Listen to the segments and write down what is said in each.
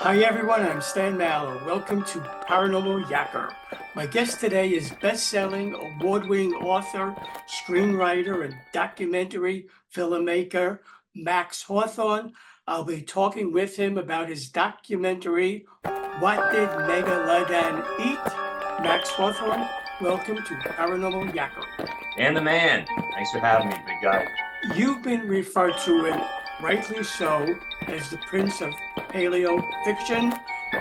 Hi everyone, I'm Stan Mallow. Welcome to Paranormal Yacker. My guest today is best-selling, award-winning author, screenwriter, and documentary filmmaker Max Hawthorne. I'll be talking with him about his documentary, What Did Megalodon Eat? Max Hawthorne, welcome to Paranormal Yacker. And the man. Thanks for having me, big guy. You've been referred to, and rightly so, as the Prince of Paleo-Fiction.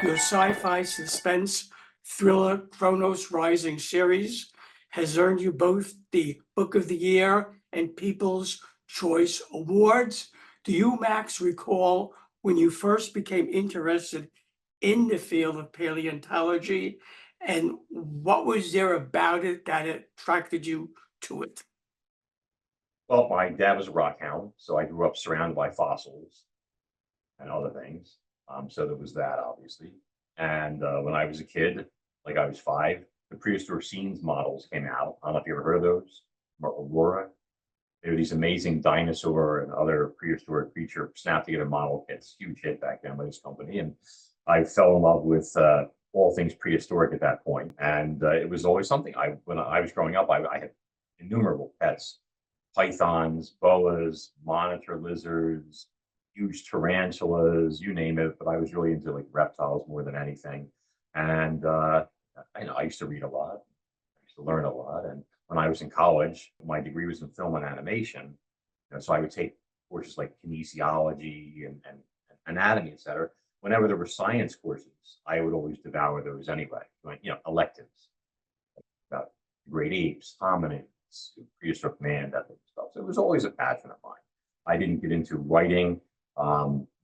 Your sci-fi suspense thriller Chronos Rising series has earned you both the Book of the Year and People's Choice Awards. Do you, Max, recall when you first became interested in the field of paleontology, and what was there about it that attracted you to it? Well, my dad was a rock hound, so I grew up surrounded by fossils and other things. So there was that, obviously. And when I was a kid, like I was 5, the prehistoric scenes models came out. I don't know if you ever heard of those, from Aurora. They were these amazing dinosaur and other prehistoric creature snap together model kits. Huge hit back then by this company. And I fell in love with all things prehistoric at that point. And it was always something. When I was growing up, I had innumerable pets: pythons, boas, monitor lizards, huge tarantulas, you name it. But I was really into like reptiles more than anything. And I used to read a lot. I used to learn a lot. And when I was in college, my degree was in film and animation. So I would take courses like kinesiology and anatomy, et cetera. Whenever there were science courses, I would always devour those anyway. Electives about great apes, hominids, prehistoric man, that type of stuff. So it was always a passion of mine. I didn't get into writing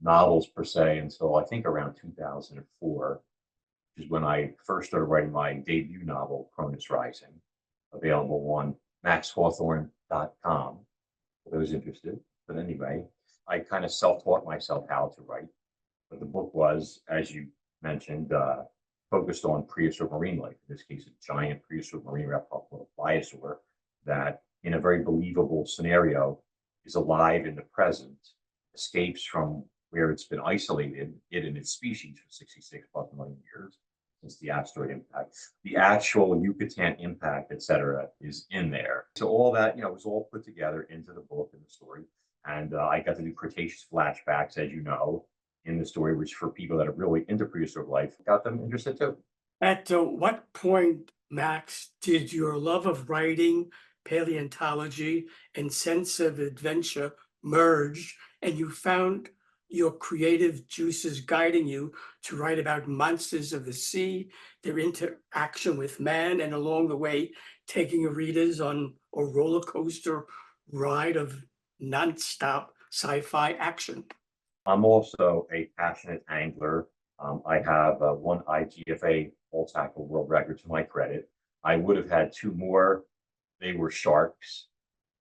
novels per se until I think around 2004, which is when I first started writing my debut novel, Cronus Rising, available on maxhawthorne.com for those interested. But anyway, I kind of self-taught myself how to write. But the book was, as you mentioned, focused on prehistoric marine life. In this case, a giant prehistoric marine reptile called a pliosaur that, in a very believable scenario, is alive in the present, escapes from where it's been isolated, it and its species, for 66 plus million years since the asteroid impact. The actual Yucatan impact, et cetera, is in there. So all that, was all put together into the book and the story. And I got to do Cretaceous flashbacks, as you know, in the story, which for people that are really into prehistoric life, got them interested too. At what point, Max, did your love of writing, paleontology, and sense of adventure merge, and you found your creative juices guiding you to write about monsters of the sea, their interaction with man, and along the way, taking your readers on a roller coaster ride of nonstop sci-fi action? I'm also a passionate angler. I have one IGFA all tackle world record to my credit. I would have had 2 more. They were sharks.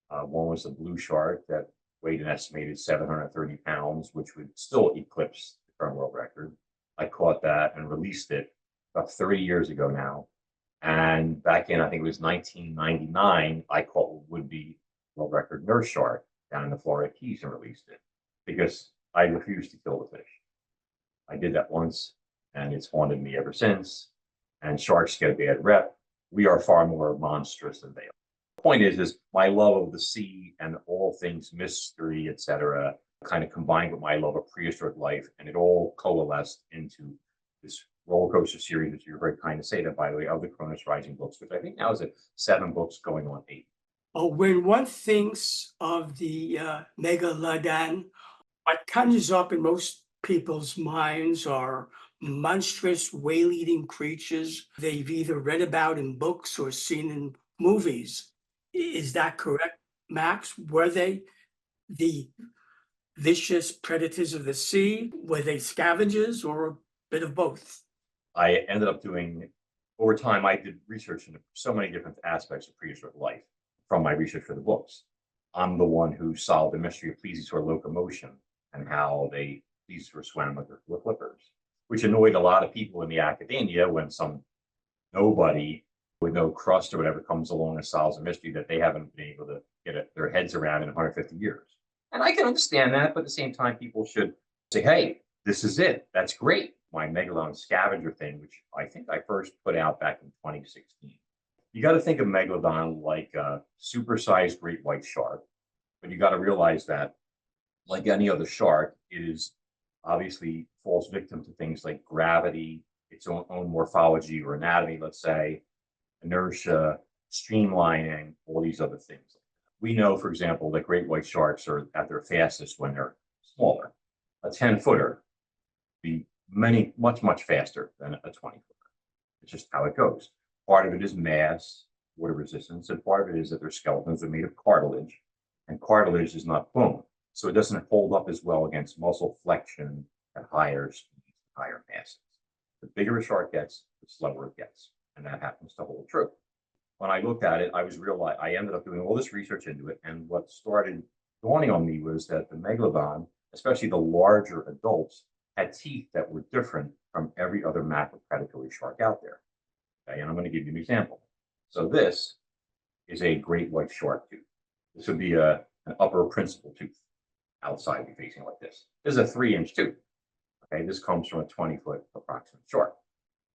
One was a blue shark that weighed an estimated 730 pounds, which would still eclipse the current world record. I caught that and released it about 30 years ago now. And back in, I think it was 1999, I caught what would be world record nurse shark down in the Florida Keys and released it because I refused to kill the fish. I did that once, and it's haunted me ever since. And sharks get a bad rep. We are far more monstrous than they are. The point is my love of the sea and all things mystery, et cetera, kind of combined with my love of prehistoric life, and it all coalesced into this roller coaster series, which you're very kind to say that, by the way, of the Cronus Rising books, which I think now is at 7 books going on 8. When one thinks of the megalodon, what conjures up in most people's minds are monstrous whale-eating creatures they've either read about in books or seen in movies. Is that correct, Max? Were they the vicious predators of the sea? Were they scavengers, or a bit of both? I ended up doing, over time, I did research into so many different aspects of prehistoric life from my research for the books. I'm the one who solved the mystery of plesiosaur locomotion and how plesiosaurs swam with flippers, which annoyed a lot of people in the academia when some nobody with no crust or whatever comes along and solves a mystery that they haven't been able to get their heads around in 150 years. And I can understand that, but at the same time, people should say, hey, this is it. That's great. my Megalodon scavenger thing, which I think I first put out back in 2016. You got to think of Megalodon like a supersized great white shark, but you got to realize that, like any other shark, it is obviously falls victim to things like gravity, its own morphology or anatomy, let's say, inertia, streamlining, all these other things. We know, for example, that great white sharks are at their fastest when they're smaller. A 10-footer be much faster than a 20-footer. It's just how it goes. Part of it is mass, water resistance, and part of it is that their skeletons are made of cartilage, and cartilage is not bone, so it doesn't hold up as well against muscle flexion at higher speeds, higher masses. The bigger a shark gets, the slower it gets, and that happens to hold true. When I looked at it, I ended up doing all this research into it, and what started dawning on me was that the Megalodon, especially the larger adults, had teeth that were different from every other macropredatory shark out there. Okay, and I'm going to give you an example. So this is a great white shark tooth. This would be an upper principal tooth. Outside be facing like this. This is a 3-inch tooth. Okay, this comes from a 20-foot approximate shark.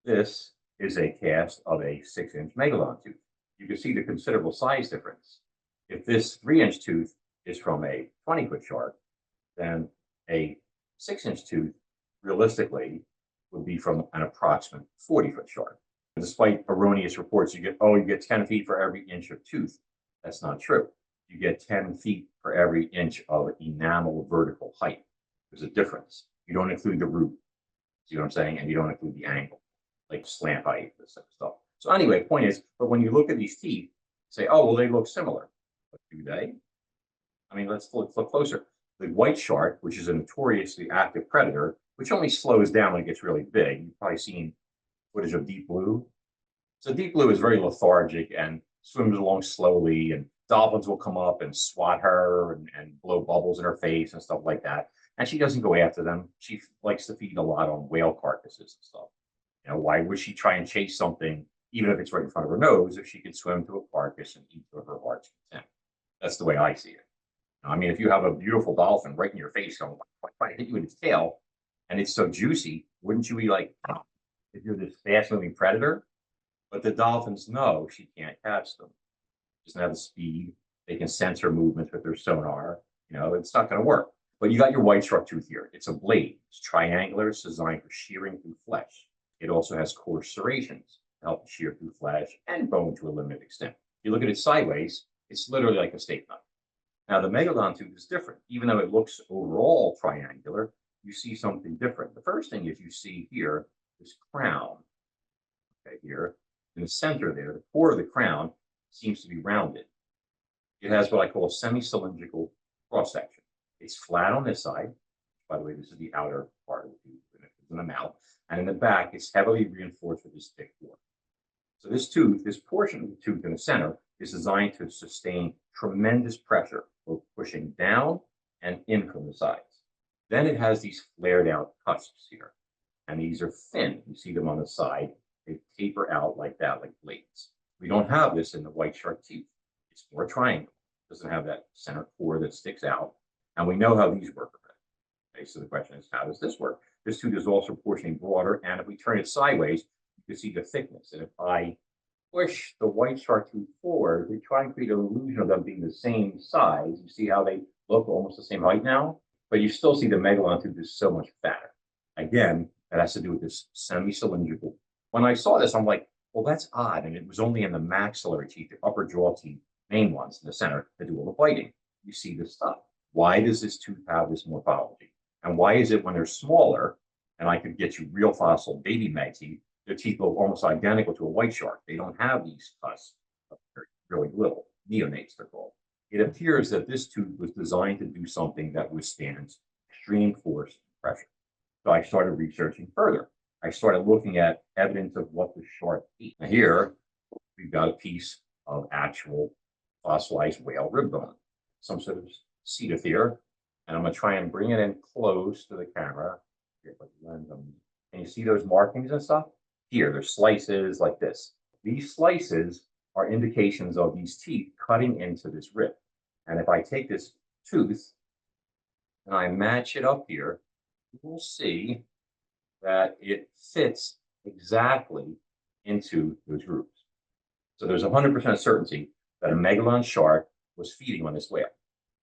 This is a cast of a 6-inch Megalodon tooth. You can see the considerable size difference. If this 3-inch tooth is from a 20-foot shark, then a 6-inch tooth realistically would be from an approximate 40-foot shark. Despite erroneous reports, you get 10 feet for every inch of tooth. That's not true. You get 10 feet for every inch of enamel vertical height. There's a difference. You don't include the root. See what I'm saying? And you don't include the angle, like slant height, this type of stuff. So anyway, point is, but when you look at these teeth, say, oh, well, they look similar. But do they? I mean, let's look closer. The white shark, which is a notoriously active predator, which only slows down when it gets really big. You've probably seen footage of deep blue. So deep blue is very lethargic and swims along slowly, and dolphins will come up and swat her and blow bubbles in her face and stuff like that. And she doesn't go after them. She likes to feed a lot on whale carcasses and stuff. You know, why would she try and chase something, even if it's right in front of her nose, if she could swim to a carcass and eat to her heart's content? That's the way I see it. I mean, if you have a beautiful dolphin right in your face going, why hit you with its tail, and it's so juicy, wouldn't you be like, oh, if you're this fast-moving predator? But the dolphins know she can't catch them. She doesn't have the speed. They can sense her movements with their sonar. You know, it's not going to work. But you got your white shark tooth here. It's a blade. It's triangular. It's designed for shearing through flesh. It also has coarse serrations to help shear through flesh and bone to a limited extent. If you look at it sideways, it's literally like a steak knife. Now, the Megalodon tooth is different. Even though it looks overall triangular, you see something different. The first thing is you see here this crown. Okay, here in the center there, the core of the crown seems to be rounded. It has what I call a semi-cylindrical cross-section. It's flat on this side. By the way, this is the outer part of the tooth in the mouth. And in the back, it's heavily reinforced with this thick core. So this tooth, this portion of the tooth in the center, is designed to sustain tremendous pressure, both pushing down and in from the sides. Then it has these flared out cusps here. And these are thin. You see them on the side. They taper out like that, like blades. We don't have this in the white shark teeth. It's more triangle. It doesn't have that center core that sticks out. And we know how these work. Okay, so the question is, how does this work? This tooth is also proportionally broader, and if we turn it sideways, you can see the thickness. And if I push the white shark tooth forward, we try and create an illusion of them being the same size. You see how they look almost the same height now? But you still see the Megalodon tooth is so much fatter. Again, that has to do with this semi-cylindrical. When I saw this, I'm like, well, that's odd. And it was only in the maxillary teeth, the upper jaw teeth, main ones in the center, that do all the biting. You see this stuff. Why does this tooth have this morphology? And why is it when they're smaller, and I could get you real fossil baby mag teeth, their teeth look almost identical to a white shark. They don't have these cusps. They're really little, neonates they're called. It appears that this tooth was designed to do something that withstands extreme force and pressure. So I started researching further. I started looking at evidence of what the shark ate. Now here, we've got a piece of actual fossilized whale rib bone, some sort of cetioth here. And I'm going to try and bring it in close to the camera. Here, put the lens on. Can you see those markings and stuff? Here, there's slices like this. These slices are indications of these teeth cutting into this rib. And if I take this tooth and I match it up here, you will see that it fits exactly into those grooves. So there's 100% certainty that a megalodon shark was feeding on this whale.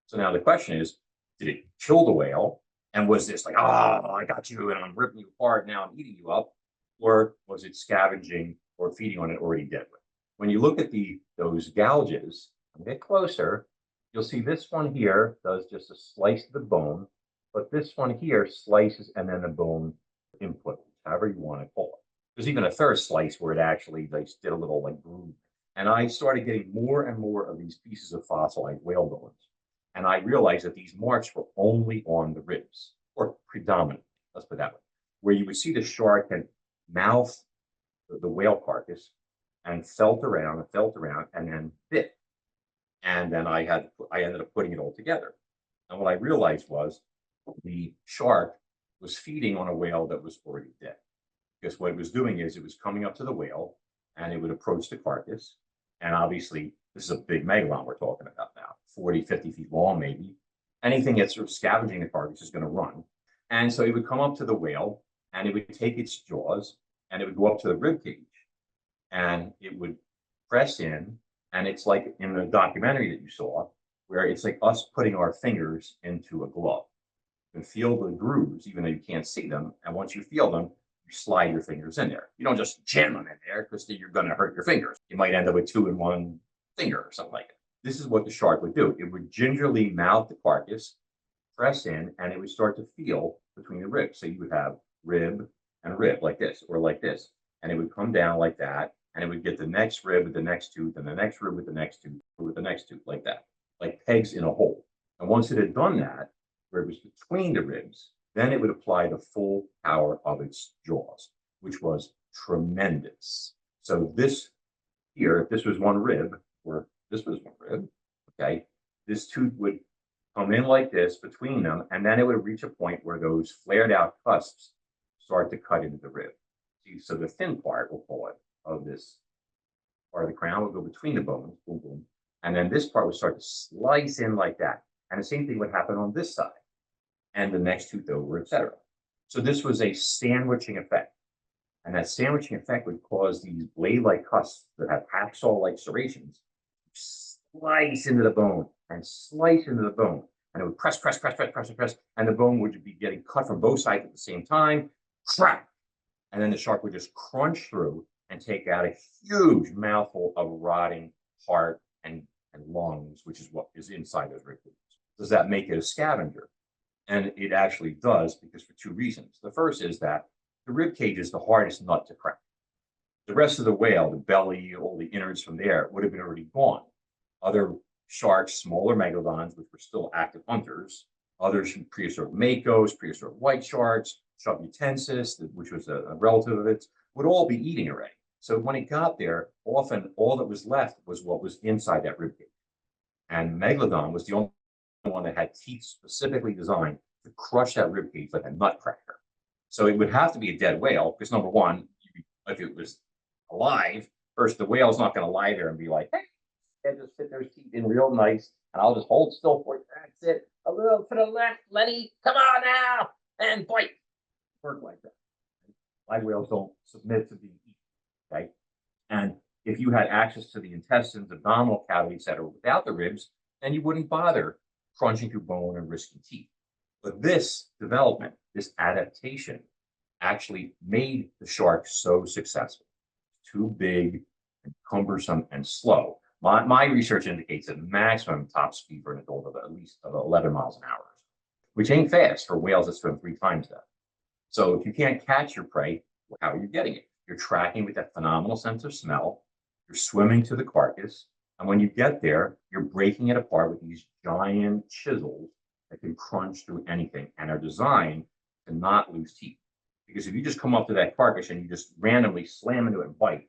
So now the question is, did it kill the whale? And was this like, oh, I got you and I'm ripping you apart, now I'm eating you up? Or was it scavenging or feeding on an already dead whale? When you look at those gouges and get closer, you'll see this one here does just a slice of the bone, but this one here slices and then the bone input, however you want to call it. There's even a third slice where it actually they did a little like groove. And I started getting more and more of these pieces of fossilized whale bones. And I realized that these marks were only on the ribs, or predominantly, let's put it that way, where you would see the shark and mouth the whale carcass and felt around and then bit. And then I ended up putting it all together. And what I realized was the shark was feeding on a whale that was already dead. Because what it was doing is it was coming up to the whale and it would approach the carcass. And obviously, this is a big megalodon we're talking about now, 40, 50 feet long, maybe. Anything that's sort of scavenging the carcass is going to run. And so it would come up to the whale and it would take its jaws and it would go up to the rib cage and it would press in. And it's like in the documentary that you saw, where it's like us putting our fingers into a glove. You can feel the grooves, even though you can't see them. And once you feel them, you slide your fingers in there. You don't just jam them in there because then you're going to hurt your fingers. You might end up with 2 in 1 finger or something like that. This is what the shark would do. It would gingerly mouth the carcass, press in, and it would start to feel between the ribs. So you would have rib and rib like this or like this. And it would come down like that. And it would get the next rib with the next tooth and the next rib with the next tooth with the next tooth like that, like pegs in a hole. And once it had done that, where it was between the ribs, then it would apply the full power of its jaws, which was tremendous. So this here, if this was one rib, or this was one rib, okay, this tooth would come in like this between them, and then it would reach a point where those flared out cusps start to cut into the rib. See, so the thin part, we'll call it, of this part of the crown would go between the bones, boom, boom, and then this part would start to slice in like that. And the same thing would happen on this side and the next tooth over, etc. So this was a sandwiching effect. And that sandwiching effect would cause these blade-like cusps that have hacksaw-like serrations slice into the bone and slice into the bone. And it would press, and the bone would be getting cut from both sides at the same time, crack. And then the shark would just crunch through and take out a huge mouthful of rotting heart and lungs, which is what is inside those rib cages. Does that make it a scavenger? And it actually does, because for 2 reasons. The first is that the rib cage is the hardest nut to crack. The rest of the whale, the belly, all the innards from there would have been already gone. Other sharks, smaller megalodons, which were still active hunters, others from prehistoric makos, prehistoric white sharks, Sharkutensis, which was a relative of it, would all be eating already. So when it got there, often all that was left was what was inside that rib cage. And Megalodon was the only one that had teeth specifically designed to crush that rib cage like a nutcracker. So it would have to be a dead whale, because number one, if it was alive, first the whale's not going to lie there and be like, hey, and just fit their teeth in real nice, and I'll just hold still for you. That's it. A little to the left, Lenny. Come on now, and bite. Work like that. Live whales don't submit to being eaten. Okay, and if you had access to the intestines, abdominal cavities that are without the ribs, then you wouldn't bother crunching through bone and risking teeth. But this development, this adaptation, actually made the shark so successful. Too big and cumbersome and slow. My research indicates a maximum top speed for an adult of at least 11 miles an hour, which ain't fast for whales that swim 3 times that. So if you can't catch your prey, how are you getting it? You're tracking with that phenomenal sense of smell. You're swimming to the carcass. And when you get there, you're breaking it apart with these giant chisels that can crunch through anything and are designed to not lose teeth. Because if you just come up to that carcass and you just randomly slam into it and bite,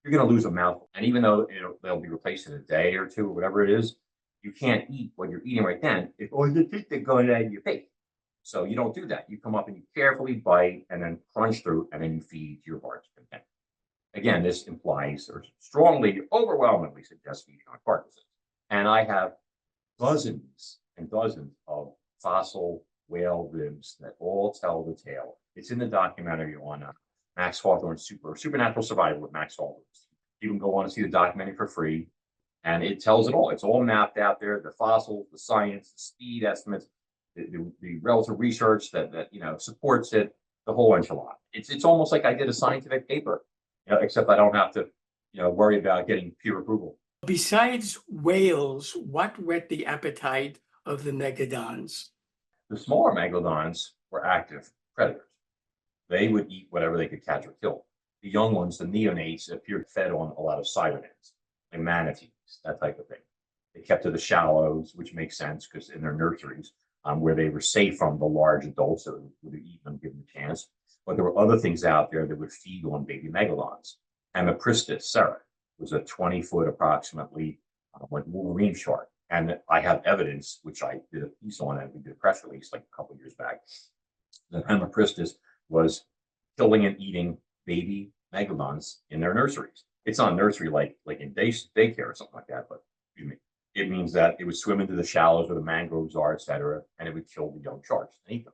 you're going to lose a mouthful. And even though they'll be replaced in a day or 2 or whatever it is, you can't eat what you're eating right then if all the teeth are going out of your face. So you don't do that. You come up and you carefully bite and then crunch through, and then you feed to your heart's content. Again, this implies or strongly, overwhelmingly suggests feeding on carcasses. And I have dozens and dozens of fossil whale ribs that all tell the tale. It's in the documentary on Max Hawthorne's Supernatural Survival with Max Hawthorne. You can go on and see the documentary for free, and it tells it all. It's all mapped out there: the fossils, the science, the speed estimates, the relative research that supports it, the whole enchilada. It's almost like I did a scientific paper, except I don't have to worry about getting peer approval. Besides whales, what whet the appetite of the megalodons? The smaller megalodons were active predators. They would eat whatever they could catch or kill. The young ones, the neonates, appeared fed on a lot of cyanidins, like manatees, that type of thing. They kept to the shallows, which makes sense because in their nurseries, where they were safe from the large adults that would eat them, give them a chance. But there were other things out there that would feed on baby megalodons. Hemipristis serra was a 20-foot approximately like wolverine shark. And I have evidence, which I did a piece on, and we did a press release like a couple of years back, that Hemipristis was killing and eating baby megalodons in their nurseries. It's not nursery like in daycare or something like that, but it means that it would swim into the shallows where the mangroves are, etc., and it would kill the young sharks and eat them.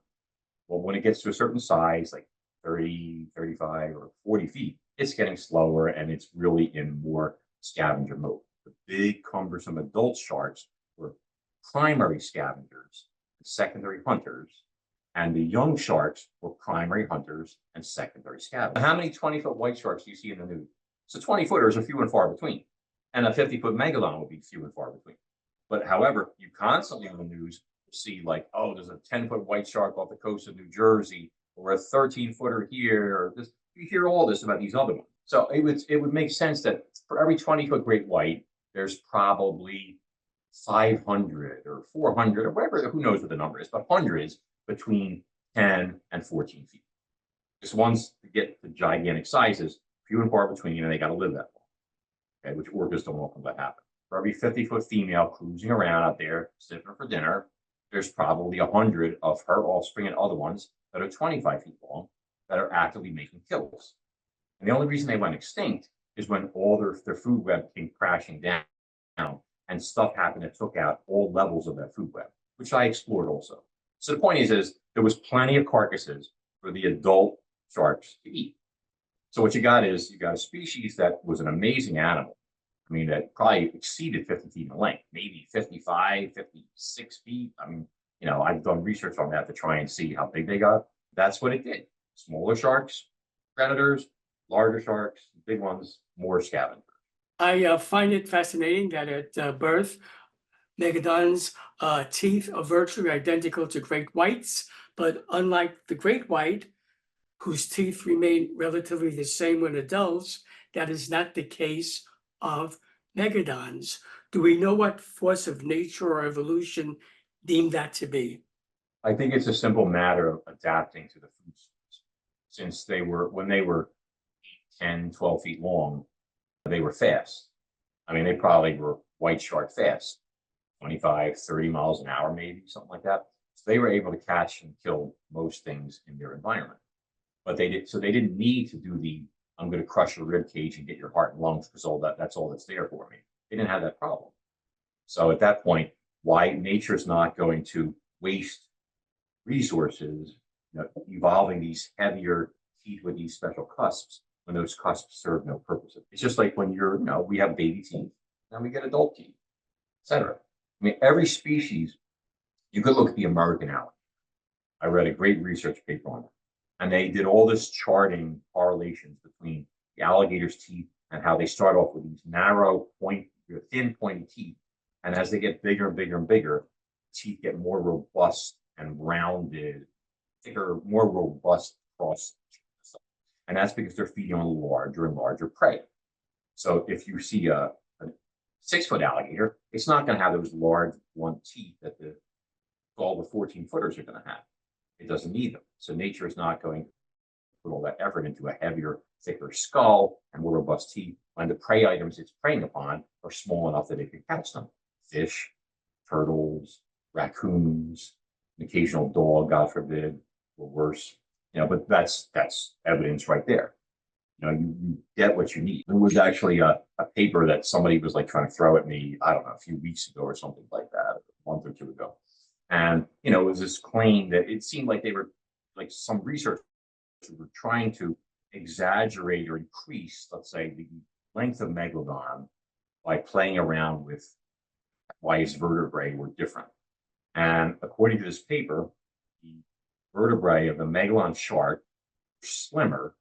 Well, when it gets to a certain size, like 30, 35, or 40 feet, it's getting slower and it's really in more scavenger mode. The big, cumbersome adult sharks were primary scavengers, secondary hunters, and the young sharks were primary hunters and secondary scavengers. How many 20-foot white sharks do you see in the news? So 20-footers are few and far between, and a 50-foot megalodon would be few and far between. But however, you constantly in the news see like, oh, there's a 10-foot white shark off the coast of New Jersey, or a 13-footer here, or this. You hear all this about these other ones. So it would make sense that for every 20-foot great white, there's probably 500 or 400 or whatever, who knows what the number is, but hundreds between 10 and 14 feet. Just ones to get the gigantic sizes, few and far between, and they got to live that long. Okay, which orcas don't often let happen. For every 50-foot female cruising around out there, sniffing for dinner, there's probably 100 of her offspring and other ones that are 25 feet long that are actively making kills. And the only reason they went extinct is when all their food web came crashing down and stuff happened that took out all levels of that food web, which I explored also. So the point is there was plenty of carcasses for the adult sharks to eat. So what you got a species that was an amazing animal. I mean, that probably exceeded 50 feet in length, maybe 55, 56 feet. I mean, I've done research on that to try and see how big they got. That's what it did. Smaller sharks, predators, larger sharks, big ones, more scavengers. I find it fascinating that at birth, megalodons' teeth are virtually identical to great whites, but unlike the great white, whose teeth remain relatively the same when adults, that is not the case of megalodons. Do we know what force of nature or evolution deemed that to be? I think it's a simple matter of adapting to the food source. Since when they were 8, 10, 12 feet long, they were fast. I mean, they probably were white shark fast, 25, 30 miles an hour, maybe something like that. So they were able to catch and kill most things in their environment. But they didn't need to do I'm going to crush your rib cage and get your heart and lungs because that's all that's there for me. They didn't have that problem. So at that point, why nature's not going to waste resources, evolving these heavier teeth with these special cusps when those cusps serve no purpose. It's just like when we have baby teeth, and we get adult teeth, etc. I mean, every species, you could look at the American alligator. I read a great research paper on it. And they did all this charting correlations between the alligator's teeth and how they start off with these narrow, thin, pointy teeth. And as they get bigger and bigger and bigger, teeth get more robust and rounded, thicker, more robust cross. And that's because they're feeding on larger and larger prey. So if you see a 6-foot alligator, it's not going to have those large blunt teeth that all the 14-footers are going to have. It doesn't need them. So nature is not going to put all that effort into a heavier, thicker skull and more robust teeth when the prey items it's preying upon are small enough that it can catch them. Fish, turtles, raccoons, an occasional dog, God forbid, or worse. But that's evidence right there. You get what you need. There was actually a paper that somebody was like trying to throw at me, I don't know, a few weeks ago or something like that, a month or two ago. And, you know, it was this claim that it seemed like they were, like some researchers were trying to exaggerate or increase, let's say, the length of Megalodon by playing around with why his vertebrae were different. And according to this paper, the vertebrae of the Megalodon shark were slimmer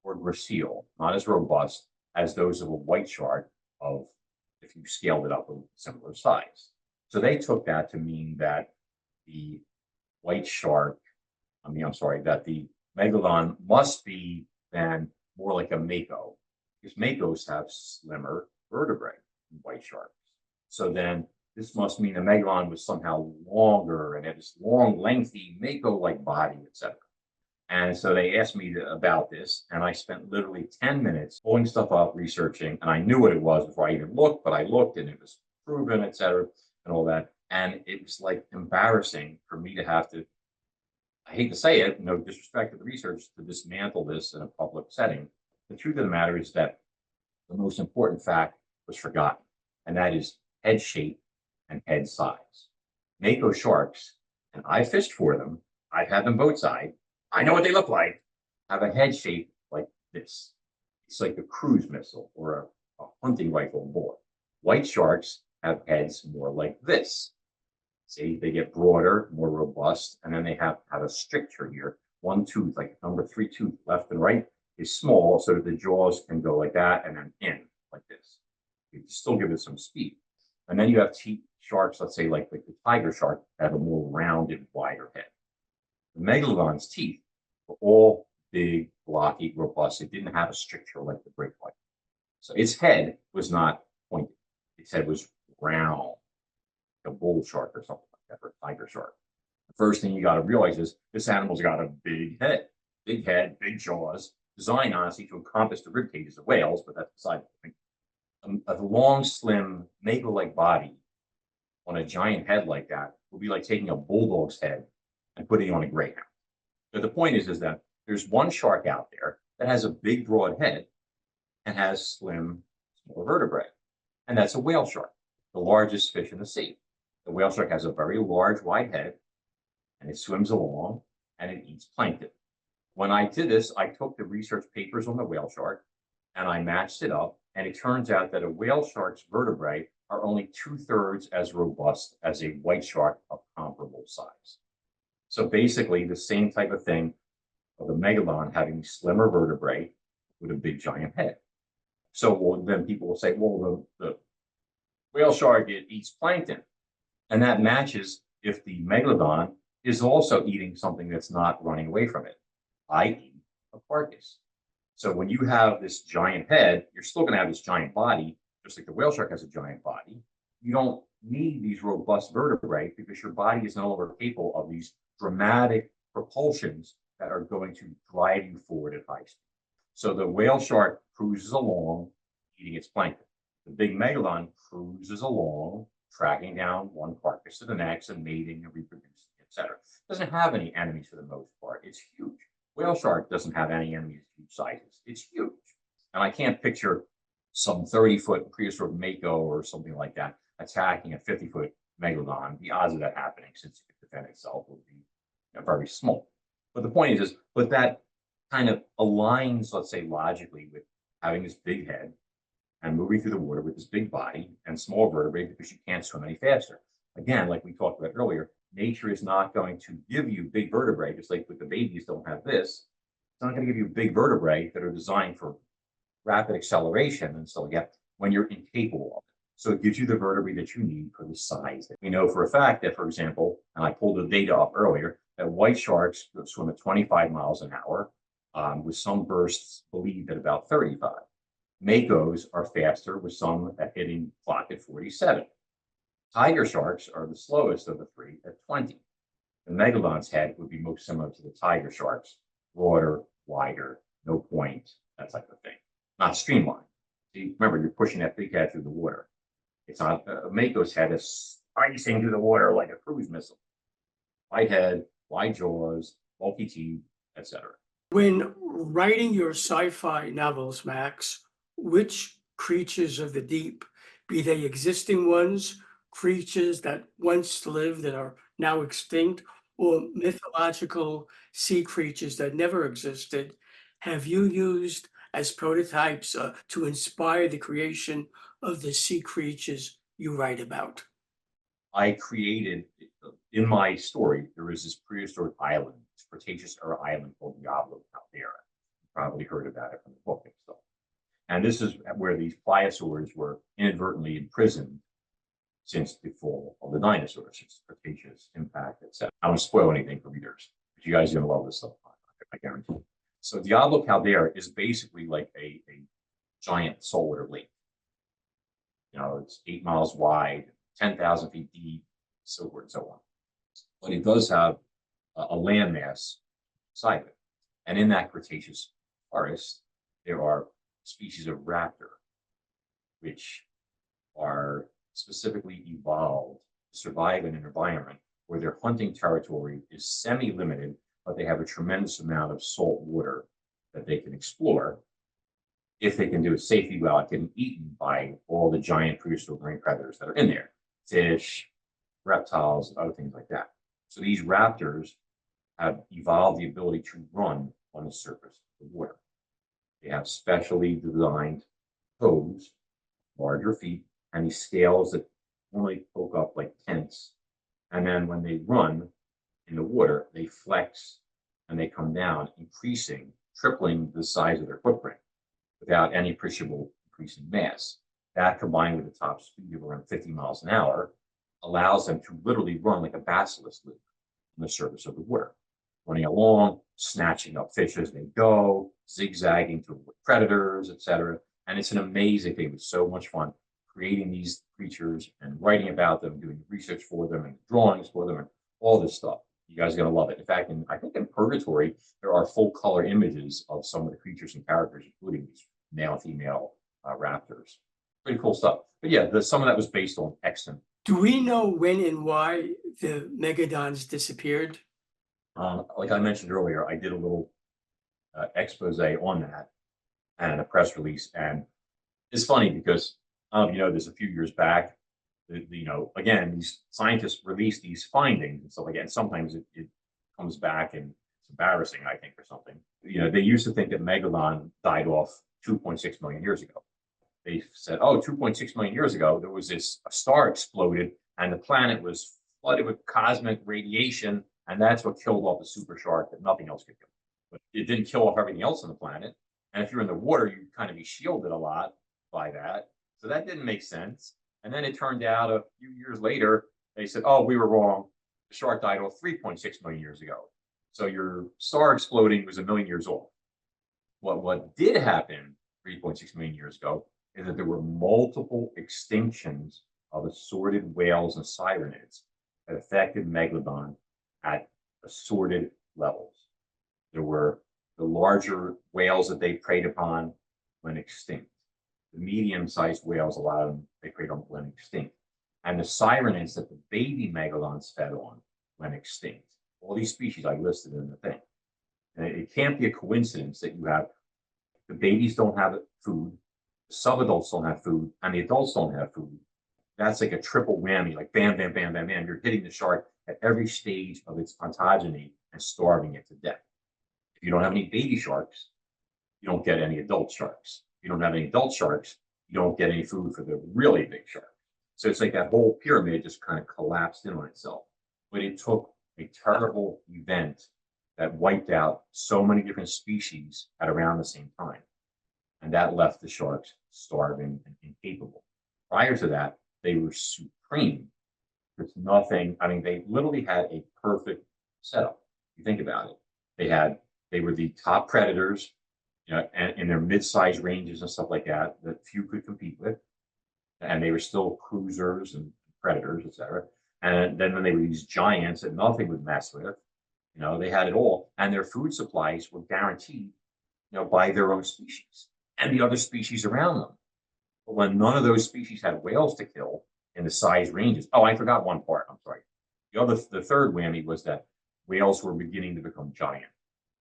or gracile, not as robust as those of a white shark of if you scaled it up a similar size. So they took that to mean that the white shark, I'm sorry, that the Megalodon must be then more like a mako, because makos have slimmer vertebrae than white sharks. So then this must mean the Megalodon was somehow longer and had this long, lengthy mako-like body, etc. And so they asked me about this, and I spent literally 10 minutes pulling stuff up, researching, and I knew what it was before I even looked, but I looked and it was proven, et cetera, and all that. And it was like embarrassing for me to have to, I hate to say it, no disrespect to the research, to dismantle this in a public setting. The truth of the matter is that the most important fact was forgotten, and that is head shape and head size. Mako sharks, and I fished for them, I've had them boat side, I know what they look like, have a head shape like this. It's like a cruise missile or a hunting rifle bullet. White sharks have heads more like this. See, they get broader, more robust, and then they have a stricture here. One tooth, like number 3 tooth, left and right, is small so that the jaws can go like that and then in like this. You can still give it some speed. And then you have sharks, let's say like the tiger shark, that have a more rounded, wider head. The Megalodon's teeth were all big, blocky, robust. It didn't have a stricture like the great white. So its head was not pointed. Its head was round, a bull shark or something like that, or a tiger shark. The first thing you got to realize is this animal's got a big head, big jaws, designed honestly to encompass the rib cages of whales, but that's beside the point. A long, slim, mako-like body on a giant head like that would be like taking a bulldog's head and putting it on a greyhound. But the point is that there's one shark out there that has a big, broad head and has slim, small vertebrae, and that's a whale shark, the largest fish in the sea. The whale shark has a very large, wide head, and it swims along, and it eats plankton. When I did this, I took the research papers on the whale shark, and I matched it up, and it turns out that a whale shark's vertebrae are only 2/3 as robust as a white shark of comparable size. So basically, the same type of thing of the Megalodon having slimmer vertebrae with a big, giant head. So then people will say, well, the whale shark, it eats plankton. And that matches if the Megalodon is also eating something that's not running away from it, i.e. a carcass. So when you have this giant head, you're still going to have this giant body, just like the whale shark has a giant body. You don't need these robust vertebrae because your body is no longer capable of these dramatic propulsions that are going to drive you forward at high speed. So the whale shark cruises along, eating its plankton. The big Megalodon cruises along, tracking down one carcass to the next and mating and reproducing, etc. Doesn't have any enemies for the most part. It's huge. Whale shark doesn't have any enemies of huge sizes. It's huge. And I can't picture some 30-foot prehistoric mako or something like that attacking a 50-foot Megalodon. The odds of that happening, since it could defend itself, would be very small. But the point is but that kind of aligns, let's say, logically with having this big head and moving through the water with this big body and small vertebrae because you can't swim any faster. Again, like we talked about earlier, nature is not going to give you big vertebrae, just like with the babies don't have this. It's not going to give you big vertebrae that are designed for rapid acceleration and so yeah, when you're incapable of it. So it gives you the vertebrae that you need for the size. We know for a fact that, for example, and I pulled the data up earlier, that white sharks swim at 25 miles an hour, with some bursts believed at about 35. Makos are faster, with some hitting clock at 47. Tiger sharks are the slowest of the three at 20. The Megalodon's head would be most similar to the tiger sharks, broader, wider, no point, that type of thing. Not streamlined. See, remember, you're pushing that big head through the water. It's not a Mako's head is icing through the water like a cruise missile. Wide head, wide jaws, bulky teeth, etc. When writing your sci-fi novels, Max, which creatures of the deep, be they existing ones, creatures that once lived and are now extinct, or mythological sea creatures that never existed, have you used as prototypes to inspire the creation of the sea creatures you write about? I created in my story, there is this prehistoric island, this Cretaceous era island called Diablo Caldera. You probably heard about it from the book and stuff. And this is where these pliosaurs were inadvertently imprisoned since the fall of the dinosaurs, since the Cretaceous impact, etc. I don't spoil anything for readers, but you guys are going to love this stuff, I guarantee. So Diablo Caldera is basically like a giant saltwater lake. You know, it's 8 miles wide, 10,000 feet deep, so forth and so on. But it does have a landmass inside of it. And in that Cretaceous forest, there are species of raptor, which are specifically evolved to survive in an environment where their hunting territory is semi-limited, but they have a tremendous amount of salt water that they can explore if they can do it safely without getting eaten by all the giant prehistoric marine predators that are in there, fish, reptiles, other things like that. So these raptors have evolved the ability to run on the surface of the water. They have specially designed toes, larger feet, and these scales that normally poke up like tents. And then when they run in the water, they flex and they come down, increasing, tripling the size of their footprint without any appreciable increase in mass. That, combined with the top speed of around 50 miles an hour, allows them to literally run like a basilisk loop on the surface of the water, running along, snatching up fish as they go, zigzagging to avoid predators, etc. And it's an amazing thing. It's so much fun creating these creatures and writing about them, doing research for them and drawings for them and all this stuff. You guys are going to love it. In fact, I think in Purgatory, there are full color images of some of the creatures and characters, including these male and female raptors. Pretty cool stuff. But yeah, some of that was based on extant. Do we know when and why the megalodons disappeared? Like I mentioned earlier, I did a little expose on that and a press release. And it's funny because, you know, there's a few years back, you know, again, these scientists release these findings and stuff like that. And sometimes it comes back and it's embarrassing, I think, or something. You know, they used to think that Megalodon died off 2.6 million years ago. They said, oh, 2.6 million years ago, there was a star exploded and the planet was flooded with cosmic radiation. And that's what killed off the super shark that nothing else could kill. But it didn't kill off everything else on the planet. And if you're in the water, you'd kind of be shielded a lot by that. So that didn't make sense. And then it turned out a few years later, they said, oh, we were wrong. The shark died off 3.6 million years ago. So your star exploding was a million years old. What did happen 3.6 million years ago is that there were multiple extinctions of assorted whales and sirenids that affected Megalodon at assorted levels. There were the larger whales that they preyed upon went extinct. The medium-sized whales, a lot of them they preyed on went extinct. And the sirenids that the baby megalodons fed on went extinct. All these species I listed in the thing. And it can't be a coincidence that you have the babies don't have food, the subadults don't have food, and the adults don't have food. That's like a triple whammy, like bam, bam, bam, bam, bam. You're hitting the shark at every stage of its ontogeny and starving it to death. If you don't have any baby sharks, you don't get any adult sharks. If you don't have any adult sharks, you don't get any food for the really big sharks. So it's like that whole pyramid just kind of collapsed in on itself. But it took a terrible event that wiped out so many different species at around the same time. And that left the sharks starving and incapable. Prior to that, they were supreme. There's nothing, I mean, they literally had a perfect setup. You think about it. They were the top predators, you know, and in their mid-sized ranges and stuff like that few could compete with. And they were still cruisers and predators, etc. And then when they were these giants that nothing would mess with, you know, they had it all. And their food supplies were guaranteed, you know, by their own species and the other species around them. But when none of those species had whales to kill in the size ranges, oh, I forgot one part. I'm sorry. The third whammy was that whales were beginning to become giant,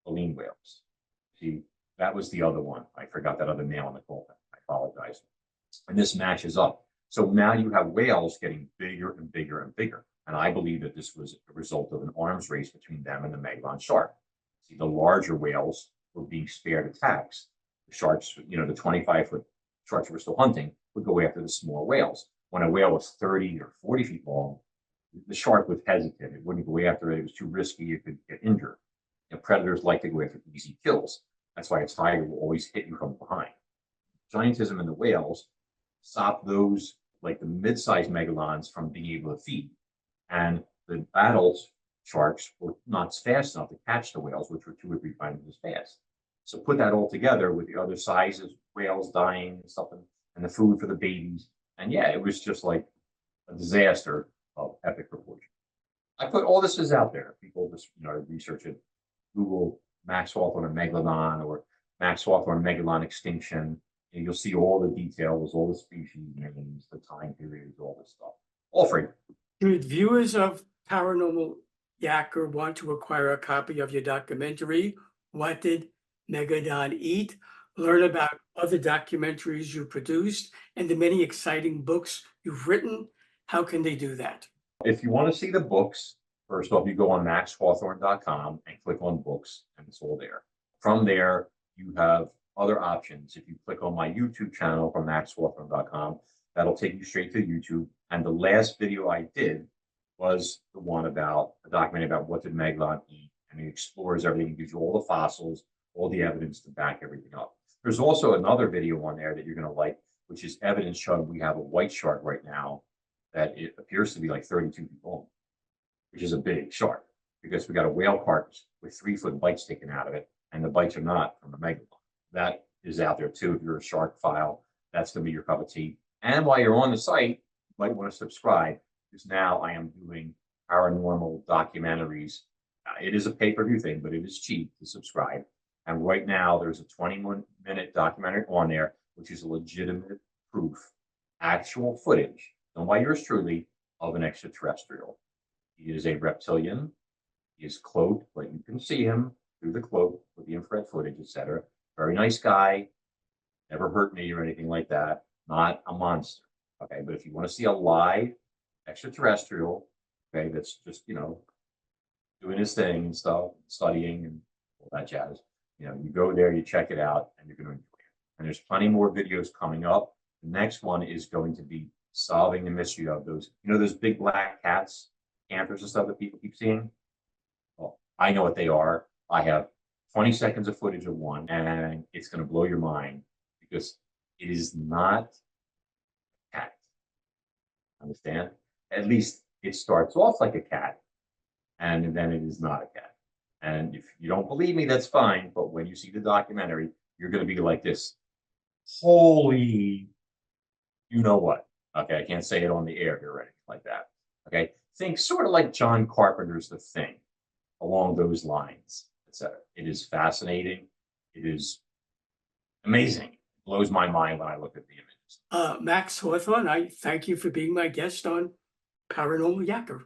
baleen whales. See, that was the other one. I forgot that other nail in the coffin. I apologize. And this matches up. So now you have whales getting bigger and bigger and bigger. And I believe that this was a result of an arms race between them and the Megalodon shark. See, the larger whales were being spared attacks. The sharks, the 25-foot sharks were still hunting, would go after the small whales. When a whale was 30 or 40 feet long, the shark would hesitate. It wouldn't go after it. It was too risky. It could get injured. Predators like to go after easy kills. That's why a tiger will always hit you from behind. Giantism in the whales stopped those, like the mid-sized megalodons, from being able to feed. And the adult sharks were not fast enough to catch the whales, which were 2 or 3 times as fast. So put that all together with the other sizes, whales dying and stuff, and the food for the babies. And yeah, it was just like a disaster of epic proportion. I put all this is out there. People just research it. Google Max Hawthorne and Megalodon or Max Hawthorne Megalodon extinction. And you'll see all the details, all the species names, the time periods, all this stuff. All free. Should viewers of Paranormal Yacker want to acquire a copy of your documentary, What Did Megalodon Eat? Learn about other documentaries you produced and the many exciting books you've written? How can they do that? If you want to see the books, first off, you go on maxhawthorne.com and click on books, and it's all there. From there, you have other options. If you click on my YouTube channel from maxhawthorne.com, that'll take you straight to YouTube. And the last video I did was the one about a documentary about what did Megalodon eat, and it explores everything, gives you all the fossils, all the evidence to back everything up. There's also another video on there that you're going to like, which is evidence showing we have a white shark right now that it appears to be like 32 feet long, which is a big shark, because we got a whale carcass with 3-foot bites taken out of it, and the bites are not from the megalodon. That is out there too. If you're a shark file, that's going to be your cup of tea. And while you're on the site, you might want to subscribe, because now I am doing paranormal documentaries. It is a pay-per-view thing, but it is cheap to subscribe. And right now, there's a 21-minute documentary on there, which is a legitimate proof, actual footage, done by yours truly, of an extraterrestrial. He is a reptilian. He is cloaked, but you can see him through the cloak with the infrared footage, etc. Very nice guy. Never hurt me or anything like that. Not a monster. Okay, but if you want to see a live extraterrestrial, okay, that's just, doing his thing and stuff, studying and all that jazz, you go there, you check it out, and you're going to enjoy it. And there's plenty more videos coming up. The next one is going to be solving the mystery of those, those big black cats, panthers and stuff that people keep seeing. Well, I know what they are. I have 20 seconds of footage of one, and it's going to blow your mind, because it is not a cat. Understand? At least it starts off like a cat, and then it is not a cat. And if you don't believe me, that's fine. But when you see the documentary, you're going to be like this. Holy, you know what? Okay, I can't say it on the air here or anything like that. Okay, think sort of like John Carpenter's The Thing, along those lines, etc. It is fascinating. It is amazing. It blows my mind when I look at the images. Max Hawthorne, I thank you for being my guest on Paranormal Yacker.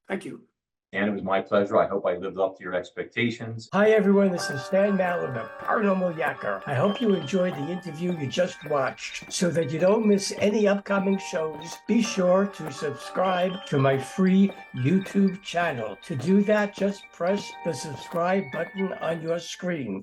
Thank you. And it was my pleasure. I hope I lived up to your expectations. Hi, everyone. This is Stan Mallow, the Paranormal Yacker. I hope you enjoyed the interview you just watched. So that you don't miss any upcoming shows, be sure to subscribe to my free YouTube channel. To do that, just press the subscribe button on your screen.